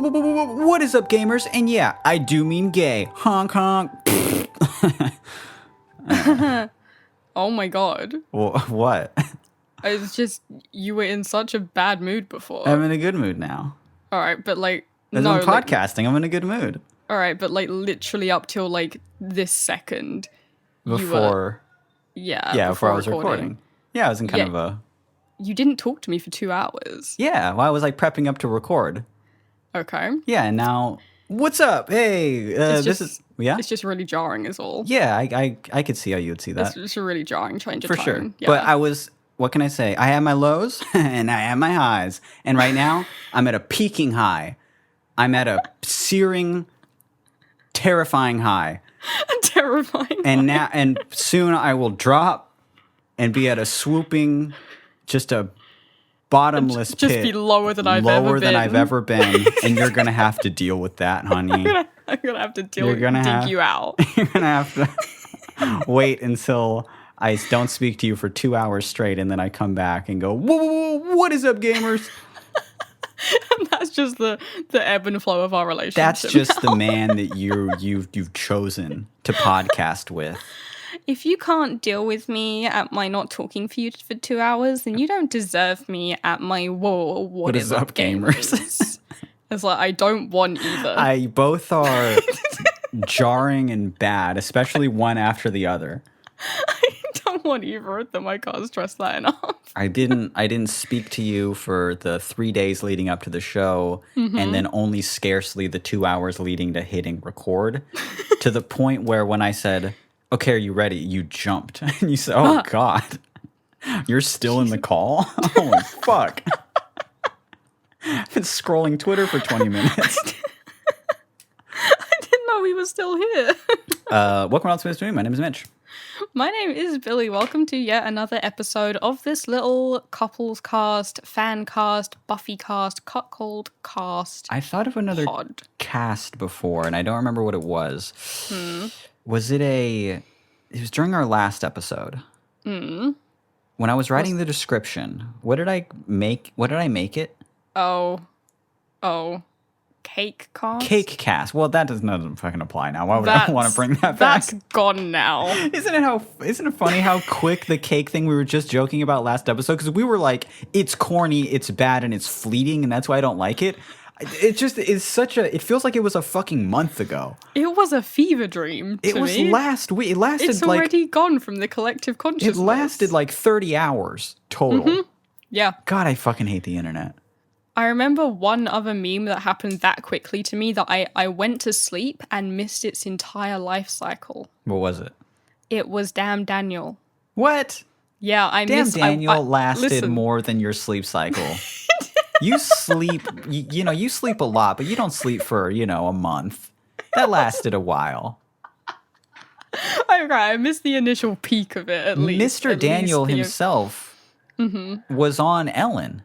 What is up, gamers? And yeah, I do mean gay. Honk, honk. Oh my god. What? It's just, you were in such a bad mood before. I'm in a good mood now. Alright, but like, As no. I'm podcasting, I'm in a good mood. Alright, but like literally up till like this second. Before I was recording. Yeah, I was in kind of a... You didn't talk to me for 2 hours. Yeah, well, I was like prepping up to record. Okay. Yeah, and now, what's up? Hey, this is... Yeah? It's just really jarring is all. Yeah, I could see how you would see that. It's just a really jarring change of For tone. sure. Yeah. But I was... What can I say? I have my lows and I have my highs. And right now, I'm at a peaking high. I'm at a searing, terrifying high. Terrifying. And soon I will drop and be at a swooping, just a bottomless pit. Just be lower than I've ever been. And you're going to have to deal with that, honey. I'm going to have to dig you out. You're going to have to wait until I don't speak to you for 2 hours straight, and then I come back and go, whoa, what is up, gamers? And that's just the ebb and flow of our relationship. That's just the man that you've chosen to podcast with. If you can't deal with me at my not talking for you for 2 hours, then you don't deserve me at my what is up, gamers? It's like, I don't want either. Both are jarring and bad, especially one after the other. I don't want either of them. I can't stress that enough. I didn't speak to you for the 3 days leading up to the show, and then only scarcely the 2 hours leading to hitting record, to the point where when I said, okay, are you ready? You jumped. And you said, oh, God. You're still in the call? Holy fuck. I've been scrolling Twitter for 20 minutes. I didn't know we were still here. Welcome to Space Doing. My name is Mitch. My name is Billy. Welcome to yet another episode of this little couples cast, fan cast, Buffy cast, cuckold cast. I thought of another cast before, and I don't remember what it was. Was it it was during our last episode. When I was writing the description, what did I make it? Oh. Cake cast? Cake cast. Well, that doesn't fucking apply now. Why would I want to bring that back? That's gone now. Isn't it funny how quick the cake thing we were just joking about last episode? Because we were like, it's corny, it's bad, and it's fleeting, and that's why I don't like it. It feels like it was a fucking month ago. It was a fever dream to It was me. last week. It lasted It's already gone from the collective consciousness. It lasted like 30 hours total. Yeah. God, I fucking hate the internet. I remember one other meme that happened that quickly to me that I went to sleep and missed its entire life cycle. What was it? It was Damn Daniel. What? Yeah, Damn Daniel lasted more than your sleep cycle. You sleep, you sleep a lot, but you don't sleep for, a month. That lasted a while. I missed the initial peak of it, at least. Mr. Daniel himself was on Ellen.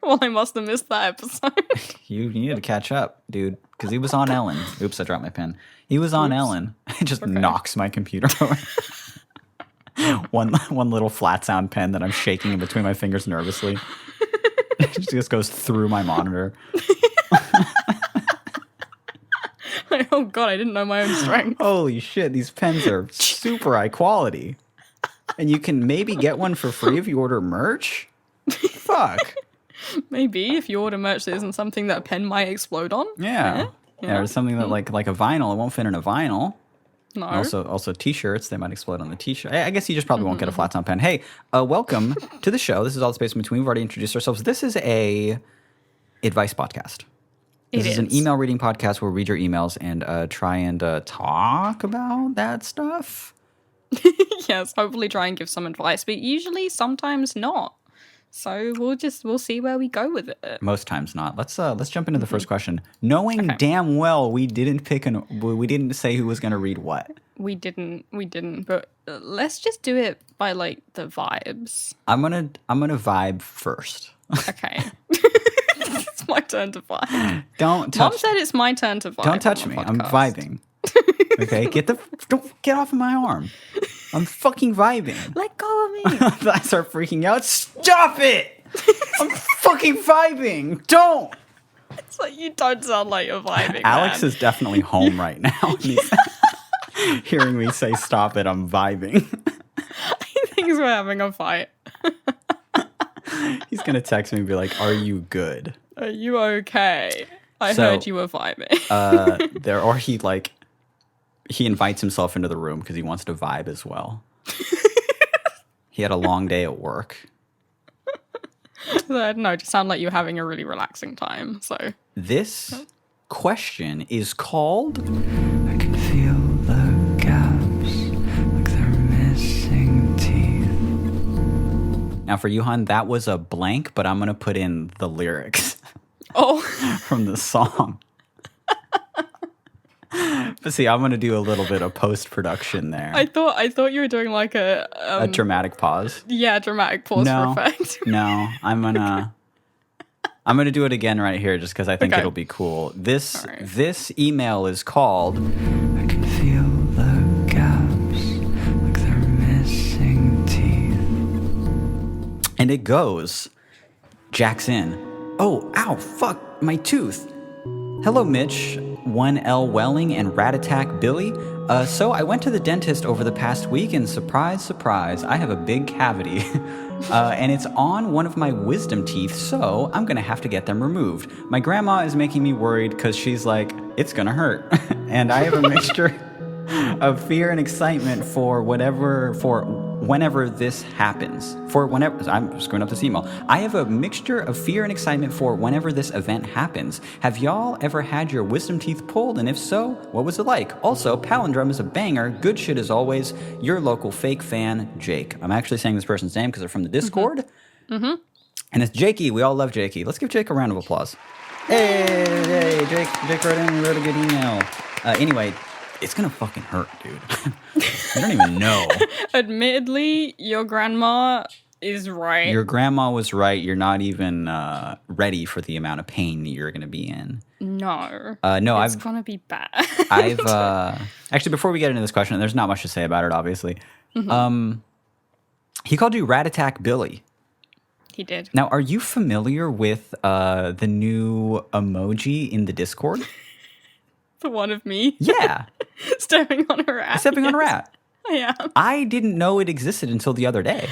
Well, I must have missed that episode. You need to catch up, dude, because he was on Ellen. Oops, I dropped my pen. He was on Ellen. It just knocks my computer over. One little flat sound pen that I'm shaking in between my fingers nervously. It just goes through my monitor. Oh god, I didn't know my own strength. Holy shit, these pens are super high quality. And you can maybe get one for free if you order merch? Fuck. Maybe if you order merch that isn't something that a pen might explode on. Yeah. Or something that like a vinyl, it won't fit in a vinyl. No. Also t-shirts, they might explode on the t-shirt. I guess you just probably won't get a flat sound pen. Hey, welcome to the show. This is All the Space in Between. We've already introduced ourselves. This is a advice podcast. This is an email reading podcast where we read your emails and try and talk about that stuff. Yes, hopefully try and give some advice, but usually sometimes not. So we'll see where we go with it. Most times not. Let's jump into the first question. Knowing damn well we didn't say who was going to read what. We didn't, but let's just do it by like the vibes. I'm going to vibe first. Okay. It's my turn to vibe. Don't touch. Mom said it's my turn to vibe. Don't touch me. I'm vibing. Okay, don't get off of my arm. I'm fucking vibing. Let go of me. I start freaking out. Stop it! I'm fucking vibing. Don't. So you don't sound like you're vibing, Alex man. is definitely home right now. And he's hearing me say, stop it, I'm vibing. He thinks we're having a fight. He's going to text me and be like, are you good? Are you okay? I heard you were vibing. He invites himself into the room because he wants to vibe as well. He had a long day at work. No, it just sounded like you were having a really relaxing time. So this question is called I can feel the gaps like they're missing teeth. Now for Johan, that was a blank, but I'm going to put in the lyrics from the song. But see, I'm going to do a little bit of post-production there. I thought you were doing like a dramatic pause. Yeah, dramatic pause for effect. No, I'm gonna do it again right here just because I think it'll be cool. This email is called I can feel the gaps like they're missing teeth. And it goes, Jackson. Oh, ow, fuck, my tooth. Hello, Mitch, 1L Welling, and Rat Attack Billy. So I went to the dentist over the past week, and surprise, surprise, I have a big cavity. And it's on one of my wisdom teeth, so I'm going to have to get them removed. My grandma is making me worried because she's like, it's going to hurt. And I have a mixture of fear and excitement for whenever this happens. I'm screwing up this email. I have a mixture of fear and excitement for whenever this event happens. Have y'all ever had your wisdom teeth pulled? And if so, what was it like? Also, Palindrome is a banger. Good shit as always. Your local fake fan, Jake. I'm actually saying this person's name because they're from the Discord. Mm-hmm. And it's Jakey. We all love Jakey. Let's give Jake a round of applause. Hey, Jake wrote a good email. Anyway, it's gonna fucking hurt, dude. You don't even know. Admittedly, your grandma is right. Your grandma was right. You're not even ready for the amount of pain that you're gonna be in. No. It's gonna be bad. Actually, before we get into this question, there's not much to say about it, obviously. Mm-hmm. He called you Rat Attack Billy. He did. Now, are you familiar with the new emoji in the Discord? The one of me? Yeah. Stepping on a rat. Stepping on a rat. I am. I didn't know it existed until the other day.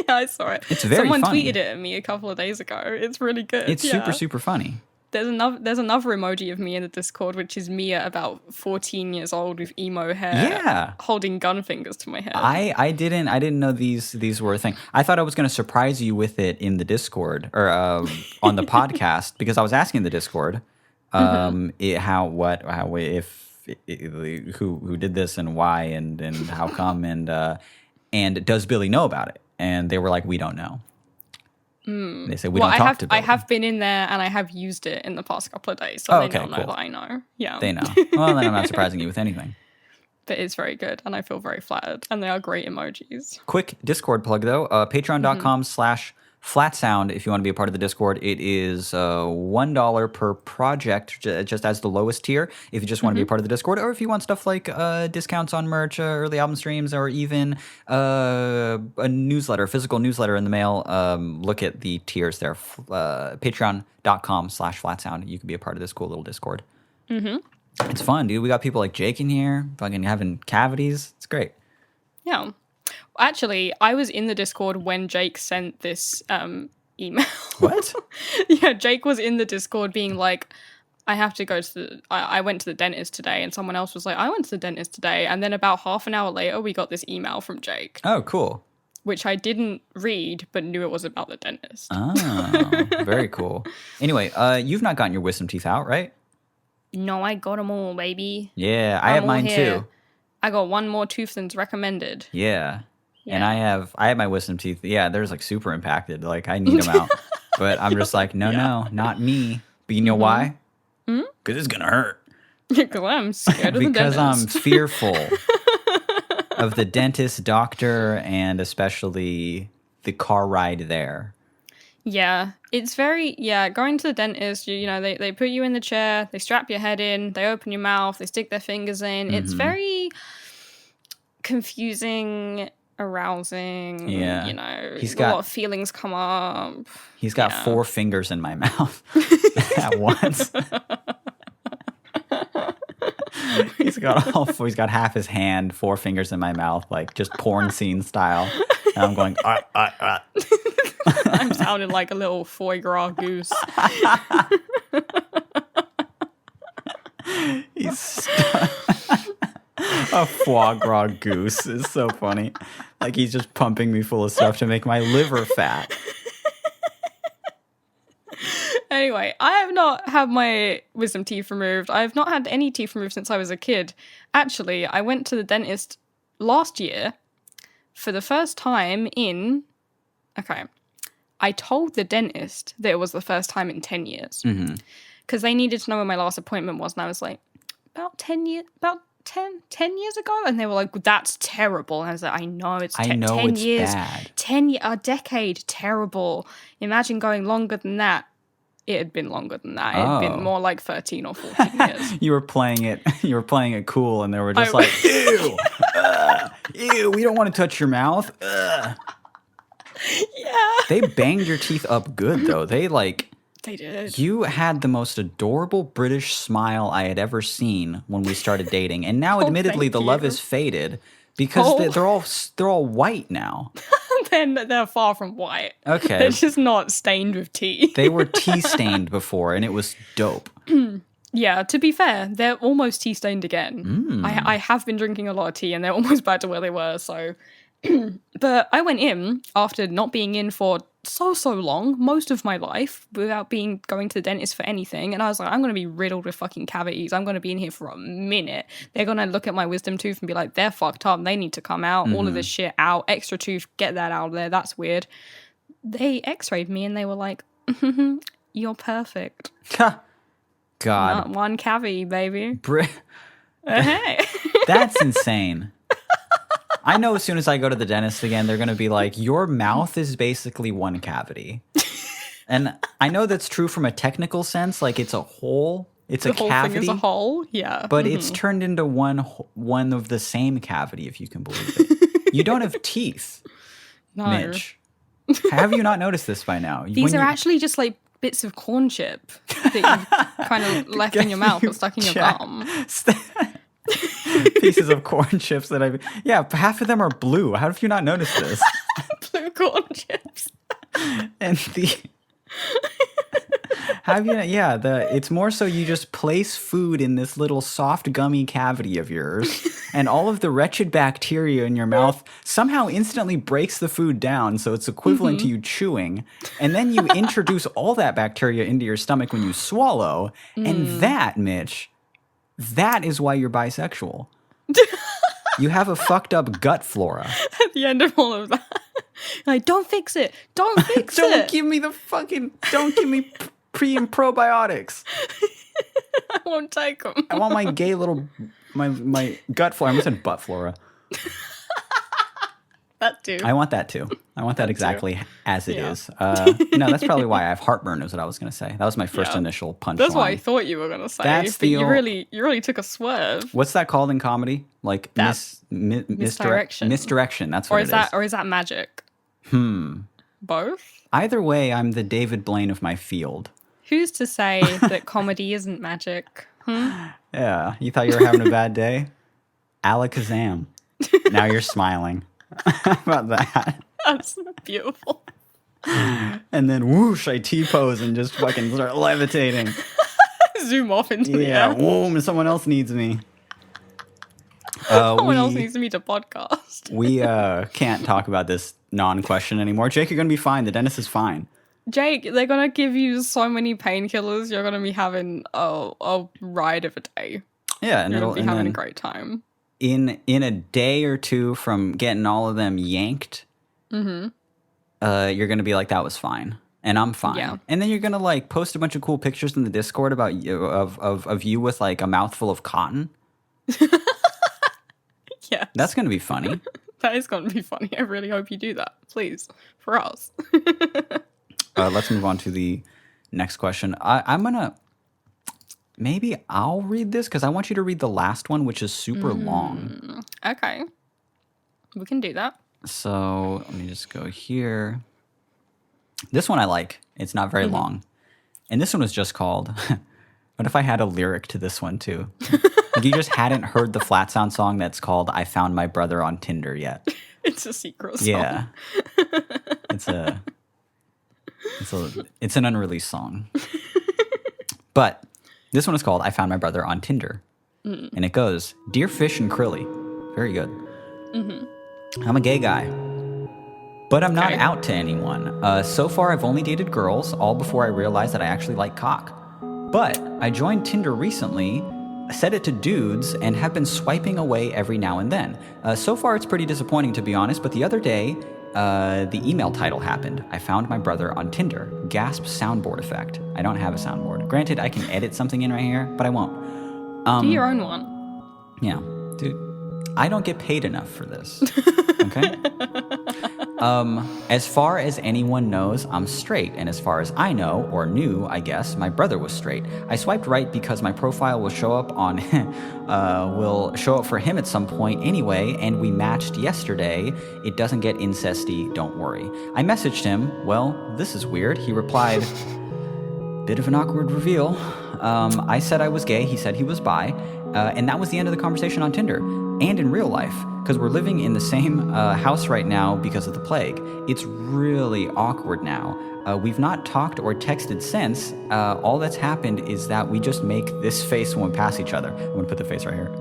Yeah, I saw it. It's very funny. Someone tweeted it at me a couple of days ago. It's really good. It's super, super funny. There's another emoji of me in the Discord, which is me at about 14 years old with emo hair, holding gun fingers to my head. I didn't know these were a thing. I thought I was going to surprise you with it in the Discord or on the podcast because I was asking the Discord who did this and why and how come and does Billy know about it? And they were like, we don't know. They said we don't talk to Billy. I have been in there and I have used it in the past couple of days, so they don't know that I know. Yeah, they know. Well, then I'm not surprising you with anything. But it's very good, and I feel very flattered, and they are great emojis. Quick Discord plug though: patreon.com/flatsound. If you want to be a part of the Discord, it is $1 per project, just as the lowest tier. If you just want to be a part of the Discord, or if you want stuff like discounts on merch, early album streams, or even a newsletter, physical newsletter in the mail, look at the tiers there. Patreon.com/flatsound. You can be a part of this cool little Discord. Mm-hmm. It's fun, dude. We got people like Jake in here, fucking having cavities. It's great. Yeah. Actually, I was in the Discord when Jake sent this email. What? Yeah, Jake was in the Discord being like, I have to go to I went to the dentist today, and someone else was like, I went to the dentist today, and then about half an hour later, we got this email from Jake. Oh, cool. Which I didn't read, but knew it was about the dentist. Oh, very cool. Anyway, you've not gotten your wisdom teeth out, right? No, I got them all, baby. Yeah, I have mine too. I got one more tooth than's recommended. Yeah. And I have my wisdom teeth. Yeah, they're like super impacted. Like I need them out. But I'm just like, no, not me. But you know why? Because it's going to hurt. Because I'm scared of the dentist. Because I'm fearful of the dentist, doctor, and especially the car ride there. Yeah, it's very, going to the dentist, you know, they put you in the chair, they strap your head in, they open your mouth, they stick their fingers in. It's very confusing arousing. Yeah. You know, He's a got- lot of feelings come up. He's got 4 fingers in my mouth at once. He's got half his hand, 4 fingers in my mouth, like just porn scene style. And I'm going, I'm sounding like a little foie gras goose. He's a foie gras goose is so funny. Like he's just pumping me full of stuff to make my liver fat. Anyway, I have not had my wisdom teeth removed. I have not had any teeth removed since I was a kid. Actually, I went to the dentist last year for the first time in... Okay. I told the dentist that it was the first time in 10 years. Because they needed to know when my last appointment was. And I was like, about 10 years ago? And they were like, that's terrible. And I was like, I know, it's 10 years. Bad. A decade, terrible. Imagine going longer than that. It had been longer than that. It had been more like 13 or 14 years. You were playing it cool, and they were just like, ew, ew, we don't want to touch your mouth. Yeah. They banged your teeth up good, though. They did. You had the most adorable British smile I had ever seen when we started dating. And now, admittedly, the love is faded because they're all white now. They're far from white. Okay. They're just not stained with tea. They were tea stained before, and it was dope. Yeah, to be fair, they're almost tea stained again. I have been drinking a lot of tea, and they're almost back to where they were. So, but I went in after not being in for so long, most of my life, without going to the dentist for anything. And I was like, I'm going to be riddled with fucking cavities. I'm going to be in here for a minute. They're going to look at my wisdom tooth and be like, they're fucked up. They need to come out. All of this shit out. Extra tooth, get that out of there. That's weird. They x-rayed me and they were like, you're perfect. God. Not one cavity, baby. Hey. That's insane. I know as soon as I go to the dentist again, they're going to be like, your mouth is basically one cavity. And I know that's true from a technical sense. Like, it's a hole. It's a cavity. The whole thing is a hole, yeah. But it's turned into one of the same cavity, if you can believe it. You don't have teeth, no. Mitch. Have you not noticed this by now? These are actually just like bits of corn chip that you've kind of left in your mouth or stuck in your gum. Pieces of corn chips that half of them are blue. How have you not noticed this? Blue corn chips. And it's more so you just place food in this little soft gummy cavity of yours, and all of the wretched bacteria in your mouth somehow instantly breaks the food down, so it's equivalent to you chewing, and then you introduce all that bacteria into your stomach when you swallow, and that, Mitch, that is why you're bisexual. You have a fucked up gut flora. At the end of all of that. Like, don't fix it. Don't fix it. Don't give me pre and probiotics. I won't take them. I want my gay little, my gut flora. I almost said butt flora. That too. I want that too. I want that exactly as it is. No, that's probably why I have heartburn is what I was going to say. That was my first initial punchline. That's what I thought you were going to say. That's you really took a swerve. What's that called in comedy? Like misdirection. Misdirection. That's what it is. Or is that magic? Both? Either way, I'm the David Blaine of my field. Who's to say that comedy isn't magic? Yeah. You thought you were having a bad day? Alakazam. Now you're smiling. How about that? That's beautiful. And then whoosh, I T-pose and just fucking start levitating. Zoom off into the air. Yeah, whoom, someone else needs me. Someone else needs me to podcast. We can't talk about this non-question anymore. Jake, you're going to be fine. The dentist is fine. Jake, they're going to give you so many painkillers. You're going to be having a ride of a day. Yeah. And you're going to be having a great time. In a day or two from getting all of them yanked, you're going to be like, that was fine. And I'm fine. Yeah. And then you're going to like post a bunch of cool pictures in the Discord about you, of you with like a mouthful of cotton. Yeah. That's going to be funny. That is going to be funny. I really hope you do that. Please. For us. Let's move on to the next question. I'm going to... Maybe I'll read this because I want you to read the last one, which is super long. Okay. We can do that. So let me just go here. This one I like. It's not very long. And this one was just called, what if I had a lyric to this one too? Like you just hadn't heard the Flat Sound song that's called I Found My Brother on Tinder yet. It's a secret song. Yeah. It's an unreleased song. But this one is called I Found My Brother on Tinder. And it goes, Dear Fish and Krilly. Very good. I'm a gay guy. But I'm not out to anyone. So far, I've only dated girls, all before I realized that I actually like cock. But I joined Tinder recently, set it to dudes, and have been swiping away every now and then. So far, it's pretty disappointing, to be honest, but the other day, the email title happened. I found my brother on Tinder. Gasp soundboard effect. I don't have a soundboard. Granted, I can edit something in right here, but I won't. Do your own one. Yeah. Dude, I don't get paid enough for this. Okay? As far as anyone knows, I'm straight, and as far as I know, or knew, I guess, my brother was straight. I swiped right because my profile will show up on, will show up for him at some point anyway, and we matched yesterday. It doesn't get incesty, don't worry. I messaged him, well, this is weird. He replied, bit of an awkward reveal. I said I was gay, he said he was bi, and that was the end of the conversation on Tinder. And in real life, because we're living in the same house right now because of the plague. It's really awkward now. We've not talked or texted since. All that's happened is that we just make this face when we pass each other. I'm going to put the face right here.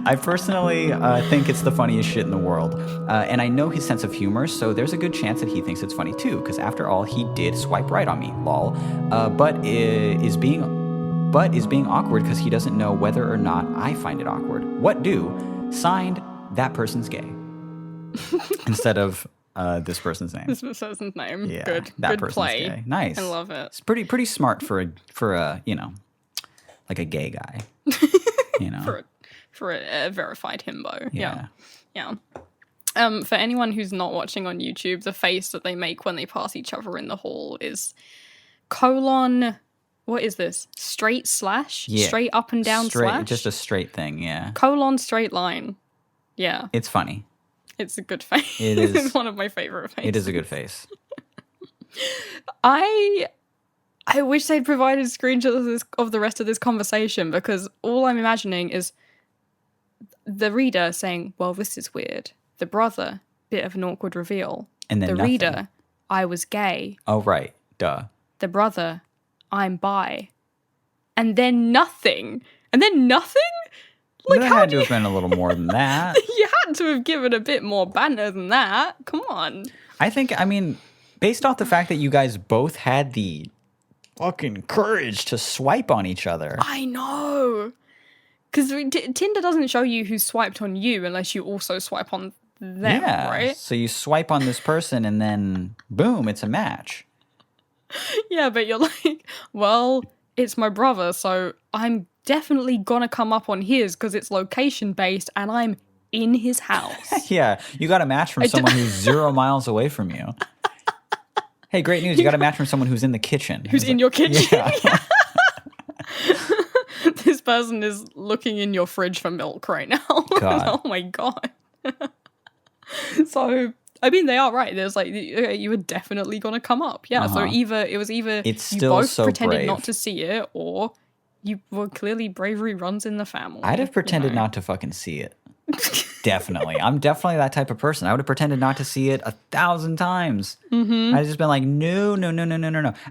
I personally think it's the funniest shit in the world. And I know his sense of humor, so there's a good chance that he thinks it's funny too, because after all, he did swipe right on me, lol. But is being awkward because he doesn't know whether or not I find it awkward. What do? Signed, that person's gay. Instead of this person's name. This person's name. Yeah, Good. that Good person's play. gay. Nice. I love it. It's pretty smart for a like a gay guy. You know. for a verified himbo. Yeah. Yeah. For anyone who's not watching on YouTube, the face that they make when they pass each other in the hall is colon. What is this? Straight slash? Yeah. Straight up and down slash? Just a straight thing, yeah. Colon straight line. Yeah. It's funny. It's a good face. It is. It's one of my favorite faces. It is a good face. I wish they'd provided screenshots of the rest of this conversation, because all I'm imagining is the reader saying, well, this is weird. The brother, bit of an awkward reveal. And then the nothing. reader, I was gay. Oh, right. Duh. The brother, I'm bi. And then nothing. And then nothing? Like, there had to have been a little more than that. You had to have given a bit more banter than that. Come on. I mean, based off the fact that you guys both had the fucking courage to swipe on each other. I know. Because Tinder doesn't show you who swiped on you unless you also swipe on them, right? So you swipe on this person and then, boom, it's a match. Yeah, but you're like, well, it's my brother, so I'm definitely gonna come up on his because it's location-based and I'm in his house. Yeah, you got a match from someone who's 0 miles away from you. Hey, great news, you got a match from someone who's in the kitchen. Who's in your kitchen. Yeah. This person is looking in your fridge for milk right now. God. Oh my God. So, I mean, they are right. There's like, you were definitely going to come up. Yeah, so it was either it's you still both so pretended brave. not to see it, or you were clearly bravery runs in the family. I'd have pretended not to fucking see it. Definitely. I'm definitely that type of person. I would have pretended not to see it 1,000 times. Mm-hmm. I'd have just been like, no.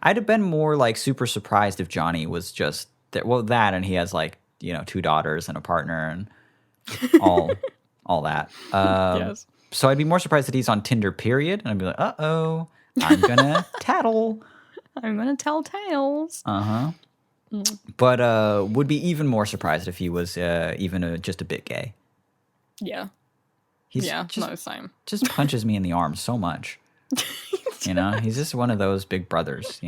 I'd have been more like super surprised if Johnny was just, that and he has like, 2 daughters and a partner and all that. Yes. So I'd be more surprised that he's on Tinder, period. And I'd be like, uh-oh, I'm going to tattle. I'm going to tell tales. Uh-huh. But would be even more surprised if he was even just a bit gay. Yeah. Same. Just punches me in the arm so much. He's just one of those big brothers,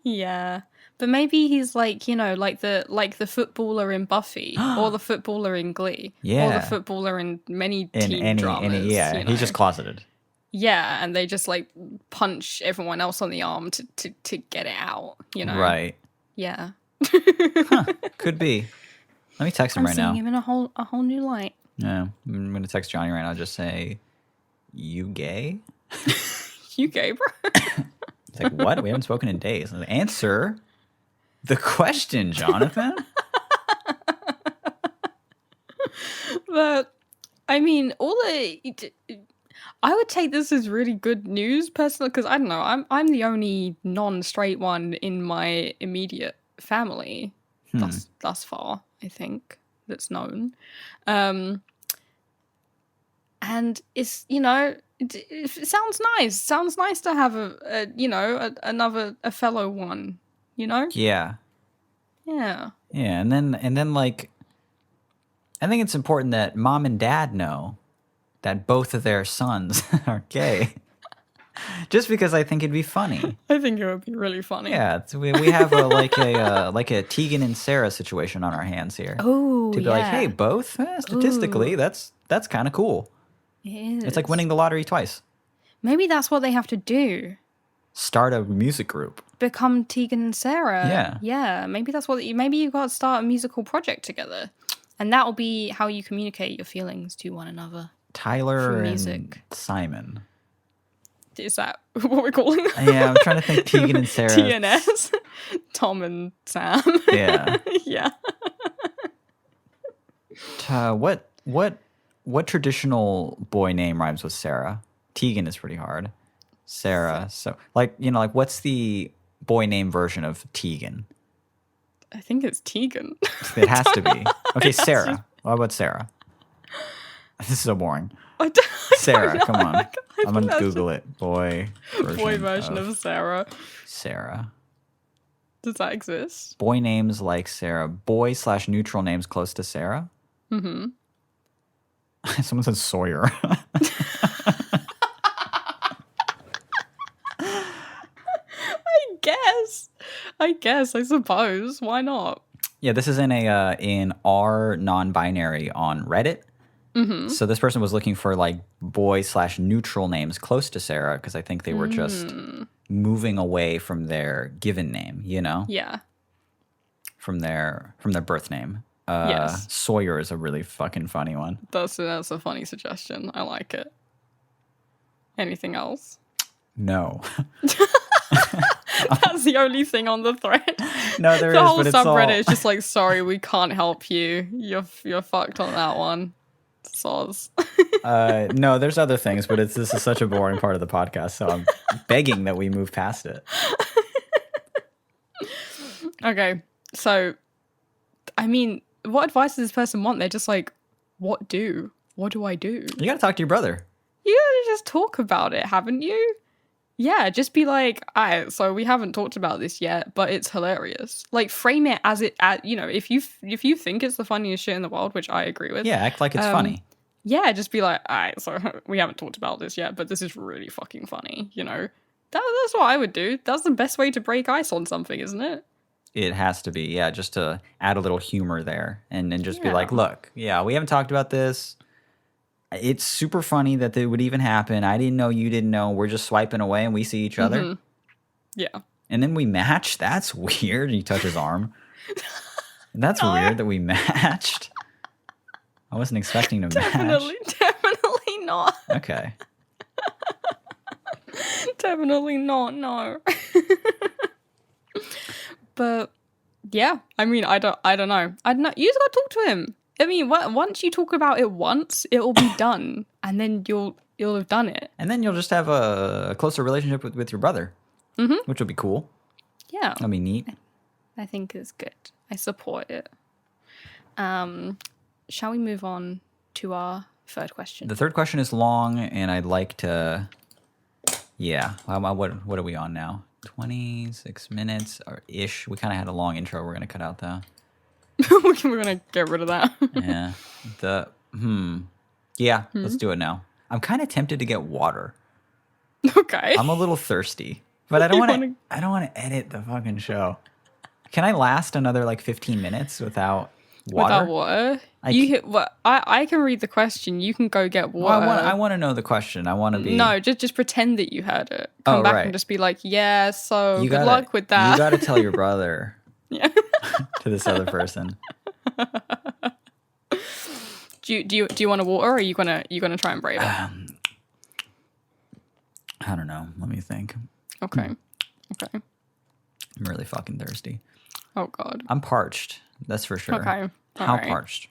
Yeah. But maybe he's like, like the footballer in Buffy, or the footballer in Glee, or the footballer in many teen dramas. He's just closeted. Yeah, and they just like punch everyone else on the arm to get it out, Right. Yeah. Could be. Let me text him right now. I'm seeing him in a whole new light. Yeah, I'm gonna text Johnny right now. Just say, "You gay?" You gay, bro? It's like, what? We haven't spoken in days. Answer the question, Jonathan. But I mean, I would take this as really good news personally, because I don't know, I'm the only non-straight one in my immediate family thus far, I think, that's known. And it's, it sounds nice. Sounds nice to have a fellow one, Yeah. Yeah. Yeah, and then like, I think it's important that mom and dad know that both of their sons are gay. Just because I think it'd be funny. I think it would be really funny. Yeah, we have a Tegan and Sarah situation on our hands here. Oh, to be like, hey, both statistically, that's kind of cool. It is. It's like winning the lottery twice. Maybe that's what they have to do. Start a music group. Become Tegan and Sarah. Yeah. Yeah. Maybe that's maybe you've got to start a musical project together. And that will be how you communicate your feelings to one another. Tyler and Simon. Is that what we're calling them? Yeah, I'm trying to think Tegan and Sarah. TNS. Tom and Sam. Yeah. Yeah. What traditional boy name rhymes with Sarah? Tegan is pretty hard. Sarah. So what's the boy name version of Tegan? I think it's Tegan. It has to be. Okay, Sarah. What about Sarah? This is so boring. Sarah, come on. I'm going to Google it. Boy version of Sarah. Sarah. Does that exist? Boy names like Sarah. Boy/neutral names close to Sarah? Mm-hmm. Someone said Sawyer. I suppose. Why not? Yeah, this is in R non-binary on Reddit. Mm-hmm. So this person was looking for like boy/neutral names close to Sarah because I think they were just moving away from their given name, Yeah. From their birth name. Yes. Sawyer is a really fucking funny one. That's a funny suggestion. I like it. Anything else? No. That's the only thing on the thread. No, there the is, whole but it's subreddit is just like, sorry, we can't help you. You're fucked on that one. Soz. No, there's other things, but this is such a boring part of the podcast, so I'm begging that we move past it. Okay, so, I mean, what advice does this person want? They're just like, what do I do? You gotta talk to your brother. You gotta just talk about it, haven't you? Yeah, just be like, alright, so we haven't talked about this yet, but it's hilarious. Like, frame it as if you think it's the funniest shit in the world, which I agree with. Yeah, act like it's funny. Yeah, just be like, alright, so we haven't talked about this yet, but this is really fucking funny, That's what I would do. That's the best way to break ice on something, isn't it? It has to be, yeah, just to add a little humor there and just be like, look, yeah, we haven't talked about this. It's super funny that it would even happen. I didn't know, you didn't know. We're just swiping away and we see each other. Mm-hmm. Yeah. And then we match. That's weird. And you touch his arm. That's weird that we matched. I wasn't expecting to match. Definitely not. Okay. Definitely not, no. But yeah, I mean, I don't know. You just gotta talk to him. I mean, once you talk about it once, it will be done, and then you'll have done it. And then you'll just have a closer relationship with your brother, which will be cool. Yeah, that'll be neat. I think it's good. I support it. Shall we move on to our third question? The third question is long, and I'd like to. Yeah, what are we on now? 26 minutes or ish. We kind of had a long intro. We're gonna cut out though. We're gonna get rid of that. Yeah. Yeah, let's do it now. I'm kind of tempted to get water. Okay. I'm a little thirsty, but I don't want to edit the fucking show. Can I last another like 15 minutes without water? Without water? I can read the question. You can go get water. Well, I want to know the question. I want to be... No, just pretend that you heard it. Come back and just be like, yeah, so good luck with that. You got to tell your brother. Yeah. To this other person. Do you want a water, or are you gonna try and brave it? I don't know. Let me think. Okay. I'm really fucking thirsty. Oh God. I'm parched. That's for sure. Okay. How Alright. parched?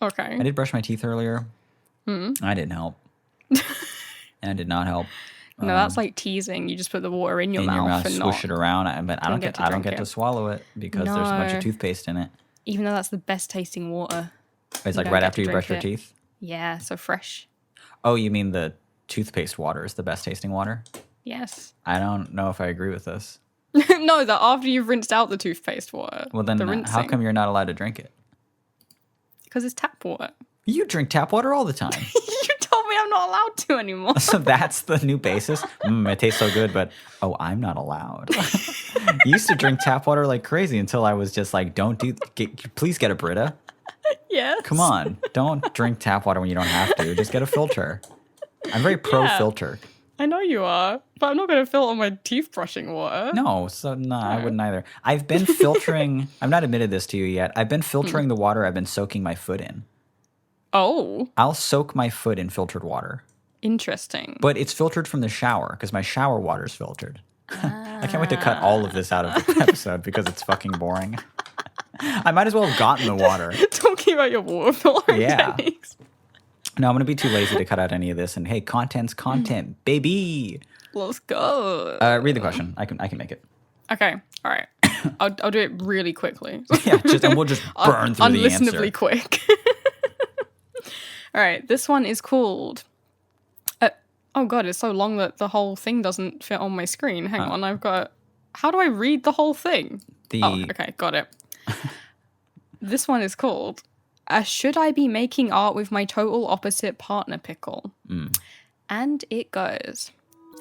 Okay. I did brush my teeth earlier. I didn't help. And I did not help. No, that's like teasing. You just put the water in your mouth and swish it around. But I don't get to it. swallow it because there's a bunch of toothpaste in it. Even though that's the best tasting water. It's like right after you brush your teeth? Yeah, so fresh. Oh, you mean the toothpaste water is the best tasting water? Yes. I don't know if I agree with this. No, that after you've rinsed out the toothpaste water. Well, then how come you're not allowed to drink it? Because it's tap water. You drink tap water all the time. You told me I'm not allowed to anymore. So that's the new basis? It tastes so good, but I'm not allowed. You used to drink tap water like crazy until I was just like, please get a Brita. Yes. Come on. Don't drink tap water when you don't have to. Just get a filter. I'm very pro-filter. I know you are, but I'm not going to filter my teeth brushing water. No, I wouldn't either. I've been filtering, I've not admitted this to you yet. I've been filtering the water I've been soaking my foot in. Oh. I'll soak my foot in filtered water. Interesting. But it's filtered from the shower because my shower water is filtered. I can't wait to cut all of this out of the episode because it's fucking boring. I might as well have gotten the water. Talking about your water filtering techniques. No, I'm going to be too lazy to cut out any of this. And hey, content's content, baby. Let's go. Read the question. I can make it. Okay. All right. I'll do it really quickly. Yeah, and we'll just burn through the answer. Unlistenably quick. All right. This one is called... oh, God. It's so long that the whole thing doesn't fit on my screen. Hang on. I've got... How do I read the whole thing? Oh, okay. Got it. This one is called... should I be making art with my total opposite partner pickle? And it goes,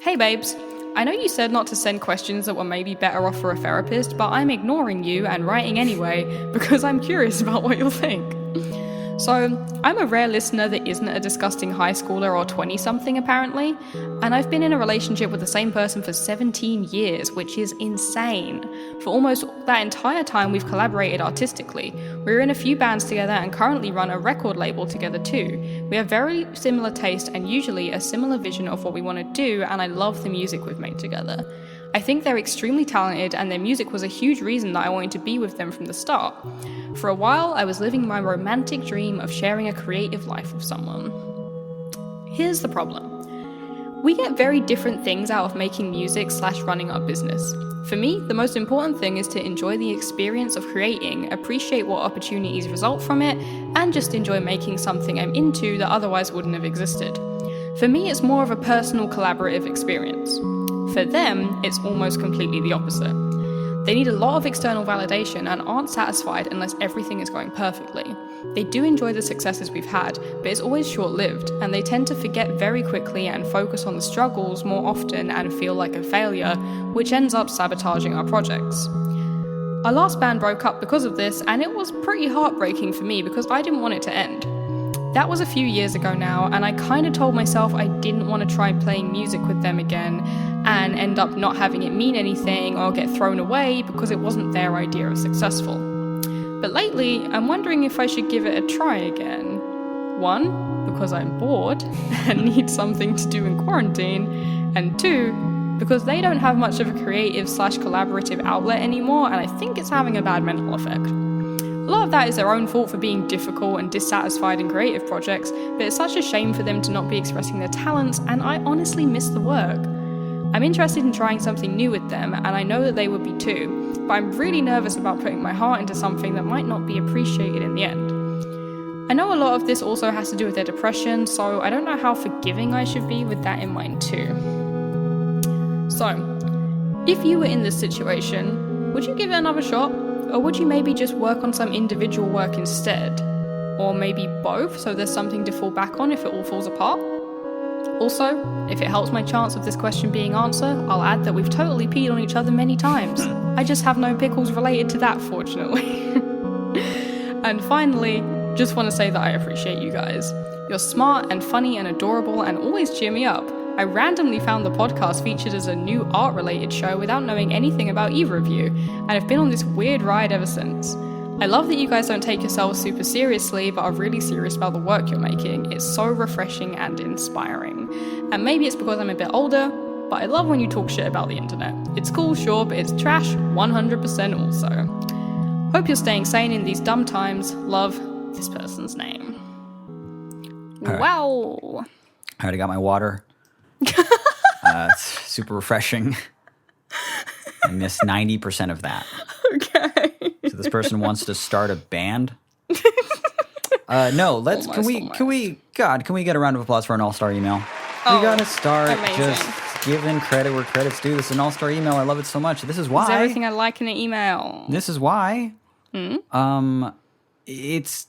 hey babes, I know you said not to send questions that were maybe better off for a therapist, but I'm ignoring you and writing anyway because I'm curious about what you'll think. So, I'm a rare listener that isn't a disgusting high schooler or 20-something apparently, and I've been in a relationship with the same person for 17 years, which is insane. For almost that entire time we've collaborated artistically. We're in a few bands together and currently run a record label together too. We have very similar taste and usually a similar vision of what we want to do, and I love the music we've made together. I think they're extremely talented and their music was a huge reason that I wanted to be with them from the start. For a while, I was living my romantic dream of sharing a creative life with someone. Here's the problem. We get very different things out of making music / running our business. For me, the most important thing is to enjoy the experience of creating, appreciate what opportunities result from it, and just enjoy making something I'm into that otherwise wouldn't have existed. For me, it's more of a personal collaborative experience. For them, it's almost completely the opposite. They need a lot of external validation and aren't satisfied unless everything is going perfectly. They do enjoy the successes we've had, but it's always short-lived, and they tend to forget very quickly and focus on the struggles more often and feel like a failure, which ends up sabotaging our projects. Our last band broke up because of this, and it was pretty heartbreaking for me because I didn't want it to end. That was a few years ago now, and I kind of told myself I didn't want to try playing music with them again and end up not having it mean anything or get thrown away because it wasn't their idea of successful. But lately, I'm wondering if I should give it a try again. 1, because I'm bored and need something to do in quarantine, and 2, because they don't have much of a creative / collaborative outlet anymore, and I think it's having a bad mental effect. A lot of that is their own fault for being difficult and dissatisfied in creative projects, but it's such a shame for them to not be expressing their talents, and I honestly miss the work. I'm interested in trying something new with them, and I know that they would be too, but I'm really nervous about putting my heart into something that might not be appreciated in the end. I know a lot of this also has to do with their depression, so I don't know how forgiving I should be with that in mind too. So, if you were in this situation, would you give it another shot? Or would you maybe just work on some individual work instead? Or maybe both, so there's something to fall back on if it all falls apart? Also, if it helps my chance of this question being answered, I'll add that we've totally peed on each other many times. I just have no pickles related to that, fortunately. And finally, just want to say that I appreciate you guys. You're smart and funny and adorable and always cheer me up. I randomly found the podcast featured as a new art-related show without knowing anything about either of you, and I've been on this weird ride ever since. I love that you guys don't take yourselves super seriously, but are really serious about the work you're making. It's so refreshing and inspiring. And maybe it's because I'm a bit older, but I love when you talk shit about the internet. It's cool, sure, but it's trash 100% also. Hope you're staying sane in these dumb times. Love, this person's name. Right. Wow. I already got my water. It's super refreshing. I missed 90% of that. Okay. So this person wants to start a band. No, let's. Can we get a round of applause for an all-star email? We gotta start just giving credit where credit's due. This is an all-star email. I love it so much. This is why. It's everything I like in an email. This is why. It's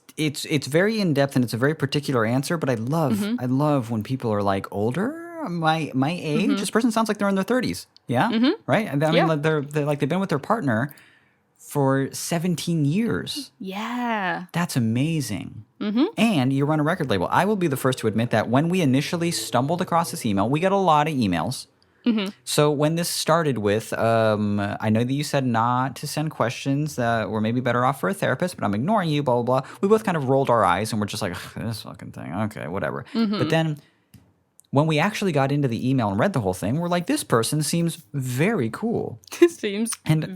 very in depth and it's a very particular answer. But I love when people are like older. My age. This person sounds like they're in their 30s. Yeah, right. I mean, like they're like they've been with their partner for 17 years. Yeah, that's amazing. And you run a record label. I will be the first to admit that when we initially stumbled across this email, we got a lot of emails. So when this started with, I know that you said not to send questions that were maybe better off for a therapist, but I'm ignoring you, blah, blah, blah. We both kind of rolled our eyes and we're just like, this fucking thing. Okay, whatever. But then when we actually got into the email and read the whole thing, we're like, this person seems very cool. This seems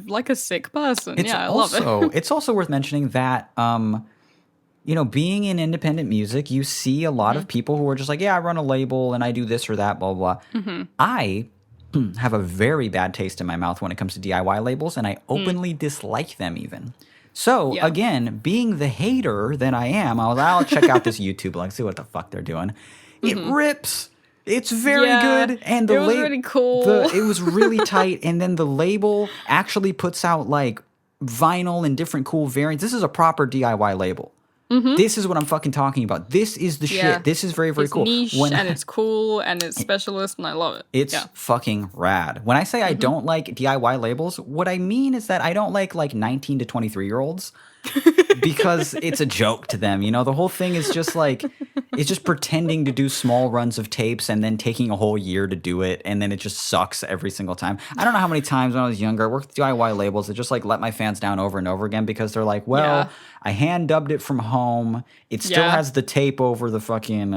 like a sick person. I love it. It's also worth mentioning that, being in independent music, you see a lot of people who are just like, yeah, I run a label and I do this or that, blah, blah, blah. I have a very bad taste in my mouth when it comes to DIY labels, and I openly dislike them even. So, again, being the hater that I am, I'll check out this YouTube, like, see what the fuck they're doing. It rips. It's very good, and it was really cool. It was really tight, and then the label actually puts out like vinyl and different cool variants. This is a proper DIY label. This is what I'm fucking talking about. This is the shit. This is very, very cool. It's niche, and it's cool, and it's specialist, and I love it. It's fucking rad. When I say I don't like DIY labels, what I mean is that I don't like 19 to 23-year-olds because it's a joke to them. You know, the whole thing is just like, it's just pretending to do small runs of tapes and then taking a whole year to do it, and then it just sucks every single time. I don't know how many times when I was younger, I worked with DIY labels that just like let my fans down over and over again because they're like, well, I hand dubbed it from home. It still has the tape over the fucking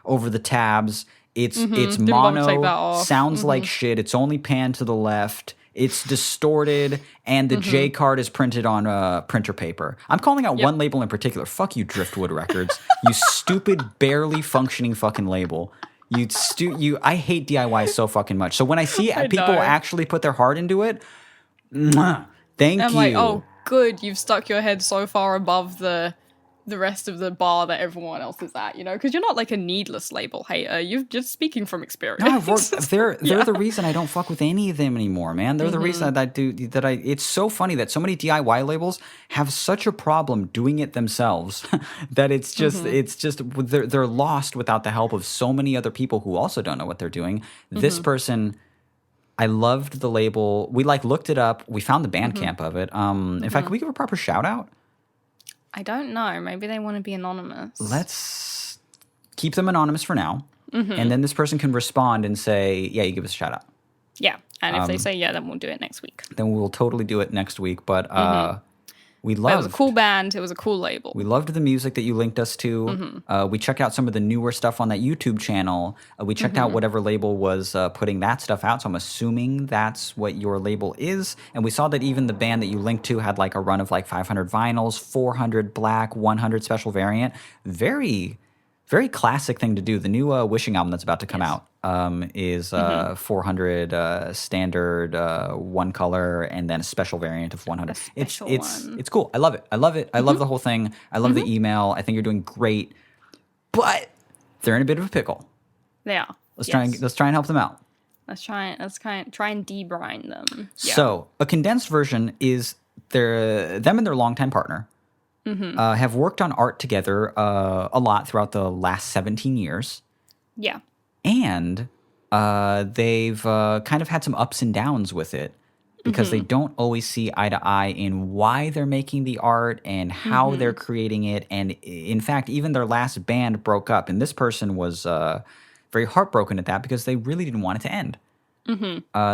over the tabs. It's mono, sounds like shit. It's only panned to the left. It's distorted, and the J card is printed on printer paper. I'm calling out one label in particular. Fuck you, Driftwood Records. You stupid, barely functioning fucking label. I hate DIY so fucking much. So when I see people actually put their heart into it, thank you. I'm like, oh, good, you've stuck your head so far above the rest of the bar that everyone else is at, you know, because you're not like a needless label hater. You're just speaking from experience. No, they're the reason I don't fuck with any of them anymore, man. They're the reason that it's so funny that so many DIY labels have such a problem doing it themselves that it's just they're lost without the help of so many other people who also don't know what they're doing. This person, I loved the label. We looked it up. We found the Bandcamp of it. In fact, can we give a proper shout out? I don't know. Maybe they want to be anonymous. Let's keep them anonymous for now. And then this person can respond and say, yeah, you give us a shout out. Yeah. And if they say yeah, then we'll do it next week. Then we'll totally do it next week. But it was a cool band. It was a cool label. We loved the music that you linked us to. We checked out some of the newer stuff on that YouTube channel. We checked out whatever label was putting that stuff out. So I'm assuming that's what your label is. And we saw that even the band that you linked to had like a run of like 500 vinyls, 400 black, 100 special variant. Very, very classic thing to do. The new Wishing album that's about to come out is 400 standard, one color, and then a special variant of 100. It's cool. I love it. I love the whole thing. I love the email. I think you're doing great, but they're in a bit of a pickle. They are. Let's try and help them out. Let's try and debrine them. Yeah. So a condensed version is them and their longtime partner have worked on art together a lot throughout the last 17 years. Yeah. And they've kind of had some ups and downs with it because they don't always see eye to eye in why they're making the art and how they're creating it. And in fact, even their last band broke up. And this person was very heartbroken at that because they really didn't want it to end.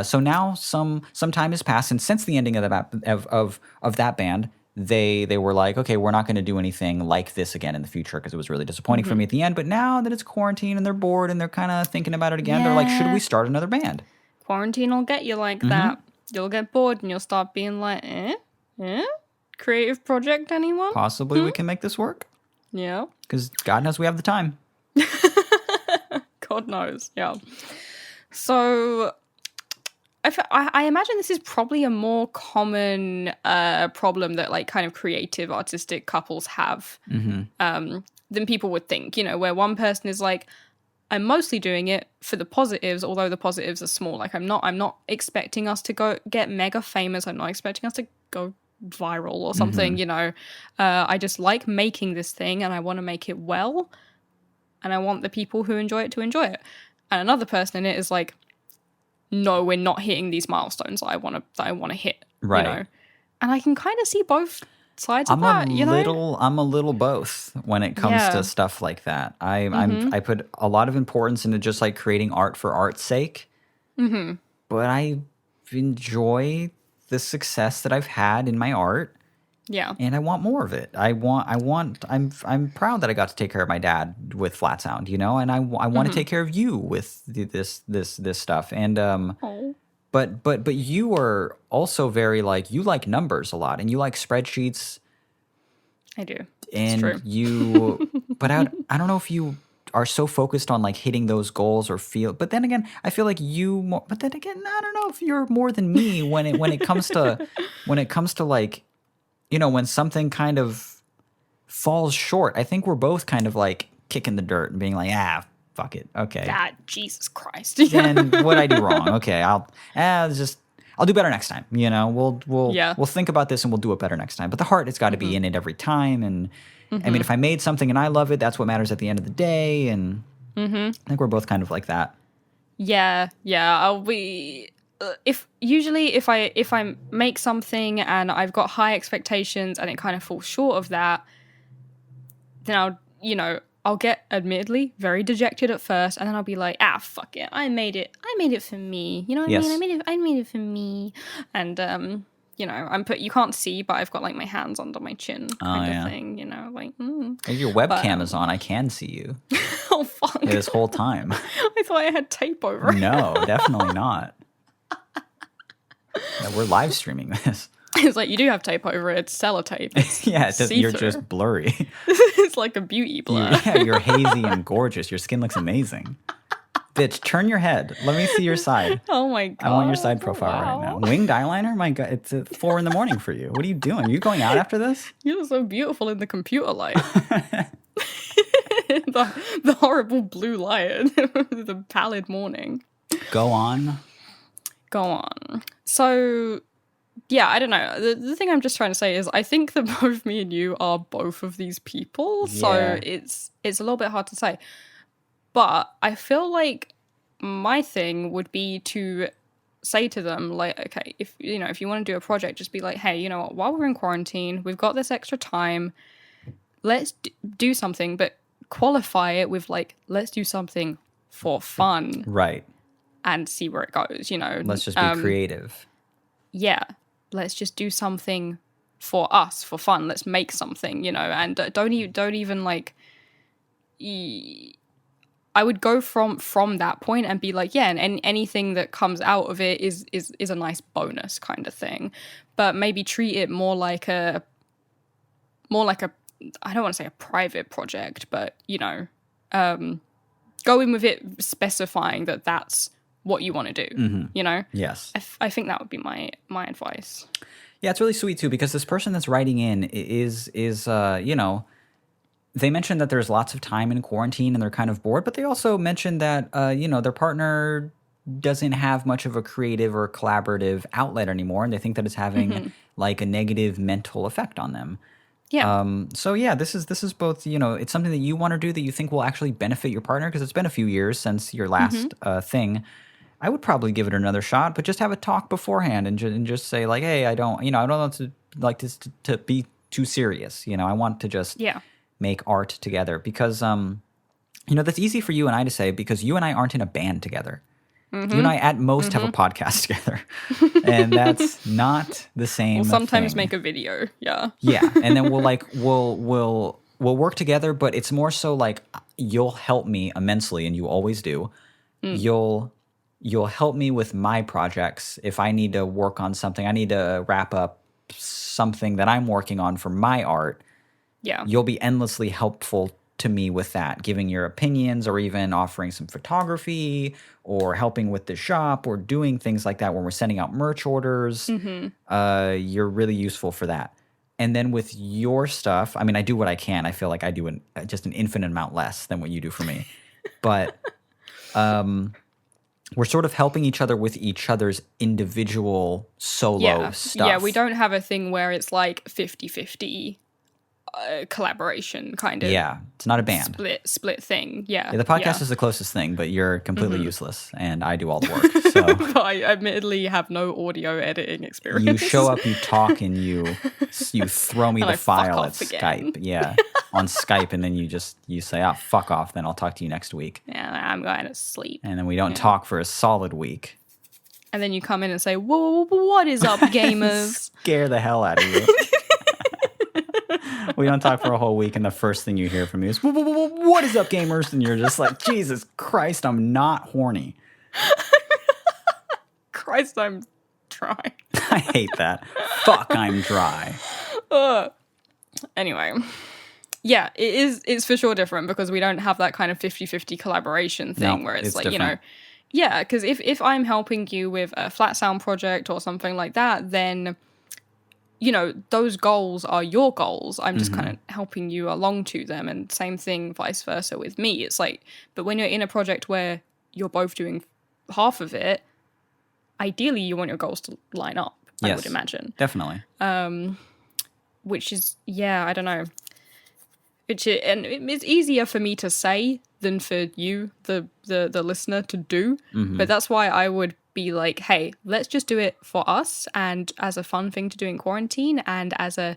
So now some time has passed, and since the ending of that band, they were like, okay, we're not going to do anything like this again in the future because it was really disappointing for me at the end. But now that it's quarantine and they're bored and they're kind of thinking about it again, they're like, should we start another band? Quarantine will get you like that. You'll get bored and you'll start being like, creative project, anyone? Possibly we can make this work. Yeah. Because God knows we have the time. God knows, yeah. So I imagine this is probably a more common problem that like kind of creative artistic couples have than people would think, you know, where one person is like, I'm mostly doing it for the positives, although the positives are small. Like I'm not expecting us to go get mega famous. I'm not expecting us to go viral or something, you know. I just like making this thing and I want to make it well. And I want the people who enjoy it to enjoy it. And another person in it is like, no, we're not hitting these milestones that I want to hit. Right. You know? And I can kind of see both sides of that, you know? I'm a little both when it comes to stuff like that. I put a lot of importance into just like creating art for art's sake. But I enjoy the success that I've had in my art. Yeah. And I want more of it. I'm proud that I got to take care of my dad with Flat Sound, you know, and I want to take care of you with this stuff. And but you are also very like, you like numbers a lot and you like spreadsheets. I do. And it's true. you but I don't know if you are so focused on like hitting those goals or feel, but then again, I feel like but then again, I don't know if you're more than me when it comes to like, you know, when something kind of falls short. I think we're both kind of like kicking the dirt and being like, fuck it. Okay. Jesus Christ. Then what'd I do wrong? Okay. I'll do better next time. You know, we'll think about this and we'll do it better next time. But the heart has got to be in it every time. And I mean, if I made something and I love it, that's what matters at the end of the day. And I think we're both kind of like that. Yeah. I'll be. If I make something and I've got high expectations and it kind of falls short of that, then I'll get admittedly very dejected at first, and then I'll be like, fuck it, I made it for me. You know what I mean? I made it for me. And you know, you can't see, but I've got like my hands under my chin kind of thing. You know, like. If your webcam is on, I can see you. Oh fuck! This whole time. I thought I had tape over it. No, definitely not. Yeah, we're live streaming this. It's like, you do have tape over it. It's sellotape. It's you're just blurry. It's like a beauty blur. You're hazy and gorgeous. Your skin looks amazing. Bitch, turn your head. Let me see your side. Oh my God. I want your side profile right now. Winged eyeliner? My God, it's at 4 a.m. for you. What are you doing? Are you going out after this? You look so beautiful in the computer light. the horrible blue light. The pallid morning. Go on. So, yeah, I don't know. The thing I'm just trying to say is I think that both me and you are both of these people. Yeah. So it's a little bit hard to say. But I feel like my thing would be to say to them, like, okay, if you want to do a project, just be like, hey, you know what, while we're in quarantine, we've got this extra time. Let's do something, but qualify it with like, let's do something for fun. Right. And see where it goes, you know. Let's just be creative. Yeah. Let's just do something for us, for fun. Let's make something, you know. And don't even like... I would go from that point and be like, yeah, and anything that comes out of it is a nice bonus kind of thing. But maybe treat it more like a... I don't want to say a private project, but, you know, go in with it specifying that that's what you want to do, you know? Yes. I think that would be my advice. Yeah, it's really sweet too, because this person that's writing in is you know, they mentioned that there's lots of time in quarantine and they're kind of bored, but they also mentioned that, you know, their partner doesn't have much of a creative or collaborative outlet anymore, and they think that it's having like a negative mental effect on them. Yeah. So yeah, this is both, you know, it's something that you want to do that you think will actually benefit your partner, because it's been a few years since your last thing. I would probably give it another shot, but just have a talk beforehand and just say like, hey, I don't want to like this to be too serious. You know, I want to just make art together, because, you know, that's easy for you and I to say because you and I aren't in a band together. You and I at most have a podcast together, and that's not the same. We'll sometimes thing. make a video. Yeah. Yeah, and then we'll work together, but it's more so like you'll help me immensely, and you always do. You'll help me with my projects if I need to work on something. I need to wrap up something that I'm working on for my art. Yeah. You'll be endlessly helpful to me with that, giving your opinions or even offering some photography or helping with the shop or doing things like that when we're sending out merch orders. You're really useful for that. And then with your stuff, I mean, I do what I can. I feel like I do just an infinite amount less than what you do for me. But we're sort of helping each other with each other's individual solo stuff. Yeah, we don't have a thing where it's like 50-50 collaboration kind of. Yeah, it's not a band. Split thing. Yeah. The podcast is the closest thing, but you're completely useless, and I do all the work. So But I admittedly have no audio editing experience. you show up, you talk, and you throw me And the I fuck file at off again. Skype. Yeah, on Skype, and then you say, "Oh, fuck off." Then I'll talk to you next week, Yeah, I'm going to sleep. and then we don't talk for a solid week. And then you come in and say, "Whoa, what is up, gamers?" Scare the hell out of you. We don't talk for a whole week, and the first thing you hear from me is, "What is up, gamers?" And you're just like, Jesus Christ, I'm not horny. Christ, I'm dry. I hate that. Fuck, I'm dry. Anyway. Yeah, it's for sure different because we don't have that kind of 50-50 collaboration thing where it's like, different. Yeah, because if I'm helping you with a flat sound project or something like that, then those goals are your goals. I'm just kind of helping you along to them, and same thing vice versa with me. It's like, but when you're in a project where you're both doing half of it, ideally you want your goals to line up, Yes, I would imagine. Definitely. Which is, I don't know. And it's easier for me to say than for you, the listener, to do. But that's why I would be like, hey, let's just do it for us and as a fun thing to do in quarantine and as a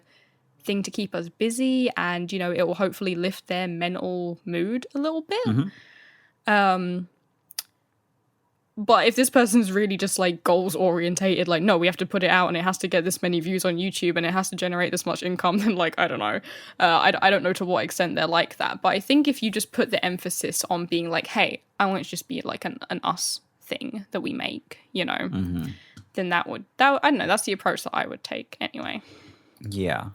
thing to keep us busy, and it will hopefully lift their mental mood a little bit. But if this person's really just like goals orientated, like, no, we have to put it out and it has to get this many views on YouTube and it has to generate this much income, then like, I don't know. I don't know to what extent they're like that. But I think if you just put the emphasis on being like, hey, I want it to just be like an us thing that we make, then that I don't know, that's the approach that I would take anyway. Yeah.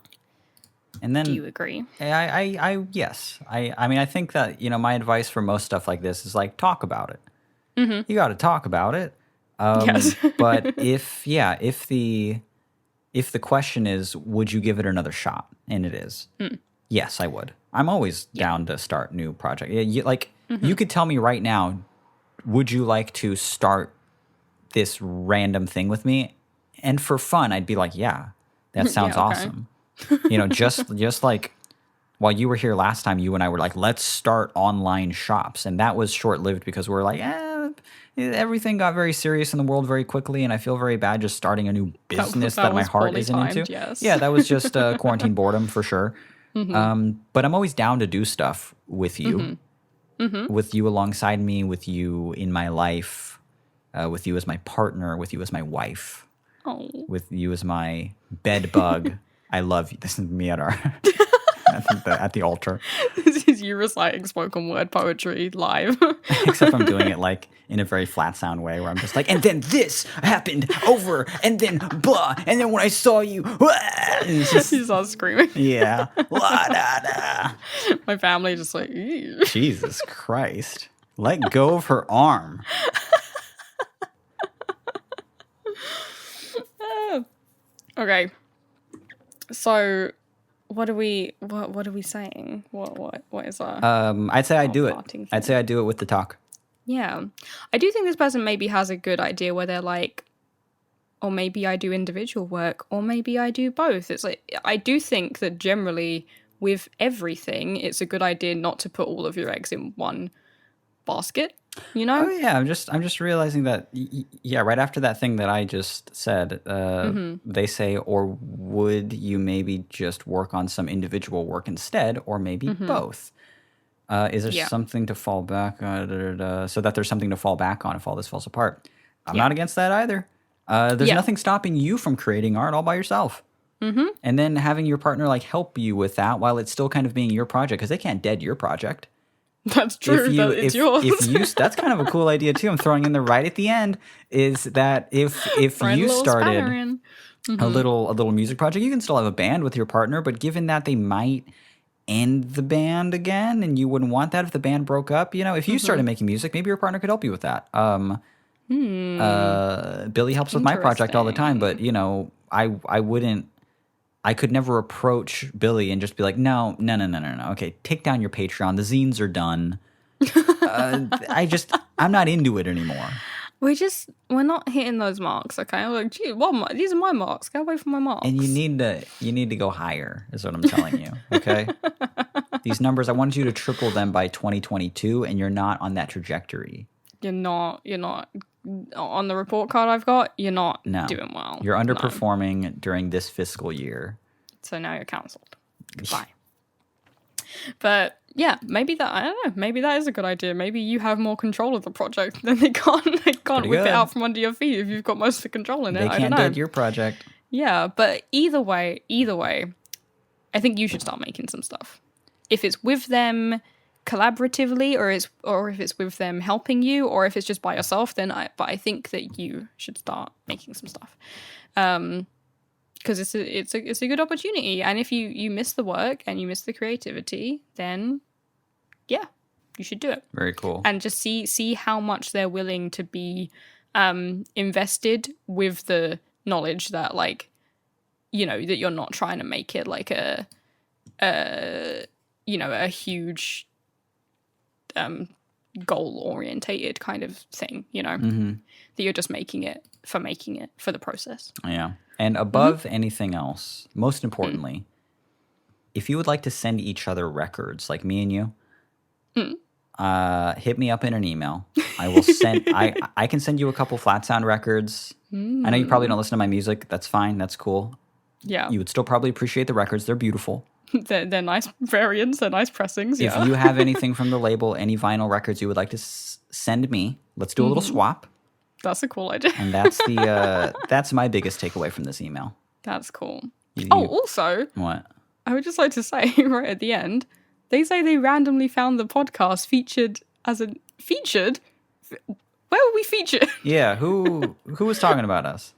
And then, do you agree? Yes. I mean, I think that, my advice for most stuff like this is like, talk about it. You got to talk about it. Yes. But if the question is, would you give it another shot? And it is. Yes, I would. I'm always down to start new project. You could tell me right now, would you like to start this random thing with me? And for fun, I'd be like, yeah, that sounds awesome. Just like while you were here last time, you and I were like, let's start online shops. And that was short-lived because we were like, everything got very serious in the world very quickly, and I feel very bad just starting a new business that my heart isn't into. Yes. Yeah, that was just quarantine boredom for sure. But I'm always down to do stuff with you, with you alongside me, with you in my life, with you as my partner, with you as my wife, with you as my bed bug. I love you. This is me at our at the altar. This is you reciting spoken word poetry live. Except I'm doing it like in a very flat sound way where I'm just like, and then this happened over, and then blah, and then when I saw you, and She's all screaming. Yeah. La, da, da. My family just like, ew. Jesus Christ. Let go of her arm. Okay. So what are we saying? What is our I'd say I do it. farting I'd say I do it with the talk. Yeah. I do think this person maybe has a good idea where they're like, or maybe I do individual work, or maybe I do both. It's like, I do think that generally with everything, it's a good idea not to put all of your eggs in one basket, Oh yeah, I'm just realizing that right after that thing that I just said, they say, or would you maybe just work on some individual work instead, or maybe both? Is there Yeah. something to fall back on? So that there's something to fall back on if all this falls apart. I'm Yeah. not against that either. There's Yeah. nothing stopping you from creating art all by yourself. Mm-hmm. And then having your partner like help you with that while it's still kind of being your project, because they can't dead your project. That's true. It's yours. If you, that's kind of a cool idea too. I'm throwing in there right at the end is that if you started a little music project, you can still have a band with your partner, but given that they might end the band again, and you wouldn't want that if the band broke up, if you started making music, maybe your partner could help you with that. Billy helps with my project all the time, but I wouldn't. I could never approach Billy and just be like, no. Okay, take down your Patreon. The zines are done. I'm not into it anymore. We're not hitting those marks, okay? I'm like, gee, these are my marks. Get away from my marks. And you need to go higher, is what I'm telling you. Okay, these numbers, I wanted you to triple them by 2022, and you're not on that trajectory. You're not on the report card I've got. You're not doing well. You're underperforming during this fiscal year. So now you're cancelled. Goodbye. But yeah, maybe that, I don't know. Maybe that is a good idea. Maybe you have more control of the project. Then they can't whip it out from under your feet if you've got most of the control in it. They can't dead your project. Yeah, but either way, I think you should start making some stuff. If it's with them collaboratively, or if it's with them helping you, or if it's just by yourself, but I think that you should start making some stuff. Because it's a good opportunity, and if you miss the work and you miss the creativity, then yeah, you should do it. Very cool. And just see how much they're willing to be invested with the knowledge that that you're not trying to make it like a huge goal orientated kind of thing. That you're just making it for the process. Yeah. And above anything else, most importantly, if you would like to send each other records, like me and you, hit me up in an email. I will send. I can send you a couple flat sound records. I know you probably don't listen to my music. That's fine. That's cool. Yeah. You would still probably appreciate the records. They're beautiful. They're nice variants. They're nice pressings. Yeah. If you have anything from the label, any vinyl records you would like to send me, let's do a little swap. That's a cool idea. And that's my biggest takeaway from this email. That's cool. Also, what? I would just like to say right at the end, they say they randomly found the podcast featured. Where were we featured? Yeah, who was talking about us?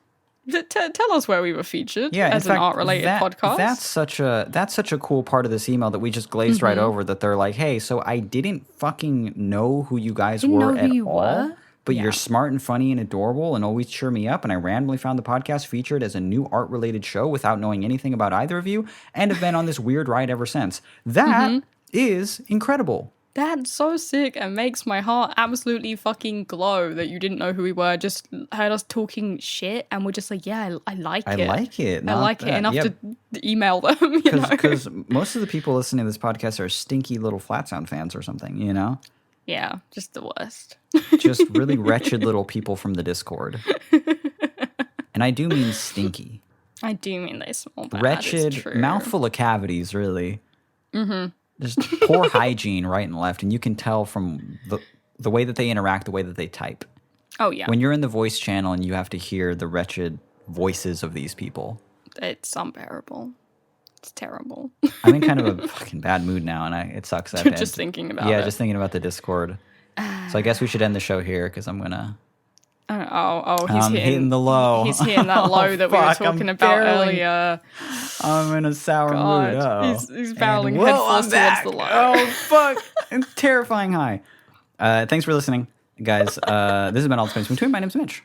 Tell us where we were featured as an art-related podcast. That's such a cool part of this email that we just glazed right over. That they're like, hey, so I didn't fucking know who you guys were at all. But you're smart and funny and adorable and always cheer me up. And I randomly found the podcast featured as a new art-related show without knowing anything about either of you and have been on this weird ride ever since. That is incredible. That's so sick and makes my heart absolutely fucking glow that you didn't know who we were. Just heard us talking shit and we're just like, yeah, I like it. I like it. I like it enough to email them. Because most of the people listening to this podcast are stinky little Flat Sound fans or something, Yeah, just the worst. Just really wretched little people from the Discord. And I do mean stinky. I do mean they smell bad. Wretched, mouthful of cavities, really. Just poor hygiene right and left. And you can tell from the way that they interact, the way that they type. Oh, yeah. When you're in the voice channel and you have to hear the wretched voices of these people. It's unbearable. It's terrible. I'm in kind of a fucking bad mood now, and it sucks. Just thinking about it. Yeah, just thinking about the Discord. So I guess we should end the show here because I'm gonna. He's hitting the low. He's hitting that low that we were talking about earlier. I'm in a sour mood. He's barreling headfirst towards the low. Oh fuck! It's terrifying high. Thanks for listening, guys. This has been All the Space Between. My name's Mitch.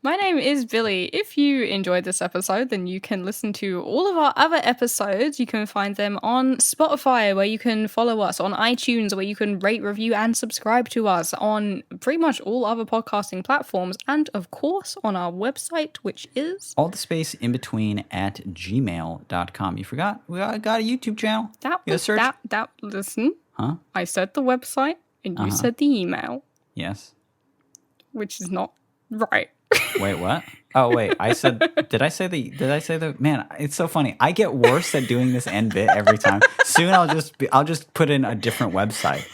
My name is Billy. If you enjoyed this episode, then you can listen to all of our other episodes. You can find them on Spotify, where you can follow us, on iTunes, where you can rate, review, and subscribe to us, on pretty much all other podcasting platforms, and of course on our website, which is allthespaceinbetween@gmail.com. You forgot? We got a YouTube channel. Listen. Huh? I said the website, and you said the email. Yes. Which is not right. Wait, what? Oh, wait. Did I say the, man, it's so funny. I get worse at doing this end bit every time. Soon I'll just put in a different website.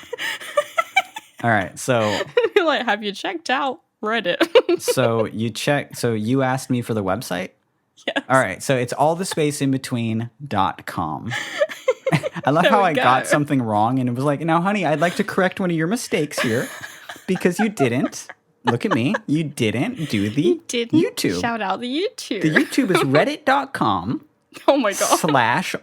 All right. So, Like, have you checked out Reddit? so you asked me for the website? Yes. All right. So it's allthespaceinbetween.com. I love There how we I go. got something wrong and it was like, now, honey, I'd like to correct one of your mistakes here because you didn't. Look at me. You didn't do the YouTube. Shout out the YouTube. The YouTube is reddit.com Oh my god.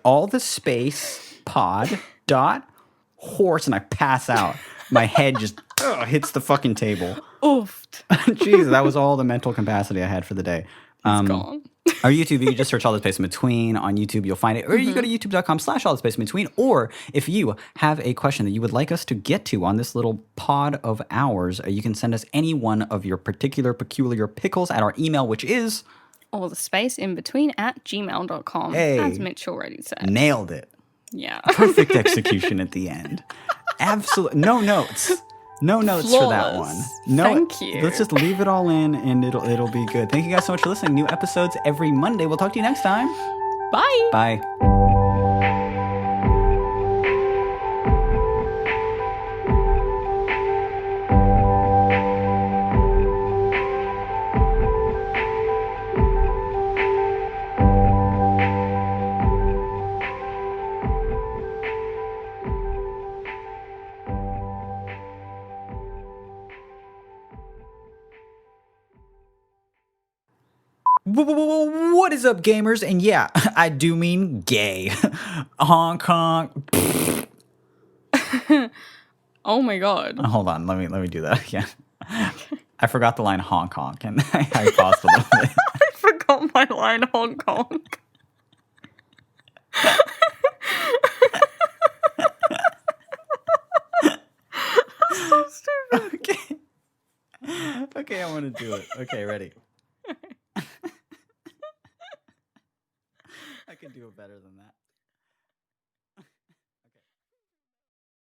/allthespacepod.horse, and I pass out. My head just hits the fucking table. Oofed. Jeez, that was all the mental capacity I had for the day. It's gone. Our YouTube, you just search All the Space in Between on YouTube, you'll find it. Or you go to youtube.com/All the Space in Between. Or if you have a question that you would like us to get to on this little pod of ours, you can send us any one of your particular, peculiar pickles at our email, which is allthespaceinbetween@gmail.com. Hey. As Mitch already said. nailed it. Yeah. Perfect execution at the end. Absolutely. No notes. No notes for that one. Flawless. No, Thank you. Let's just leave it all in and it'll be good. Thank you guys so much for listening. New episodes every Monday. We'll talk to you next time. Bye. Bye. What is up, gamers? And yeah, I do mean gay. Honk honk. Oh my god. Hold on, let me do that again. I forgot the line honk honk, and I paused a little bit. I forgot my line, Hong Kong. So stupid. Okay. Okay, I want to do it. Okay, ready. I can do it better than that.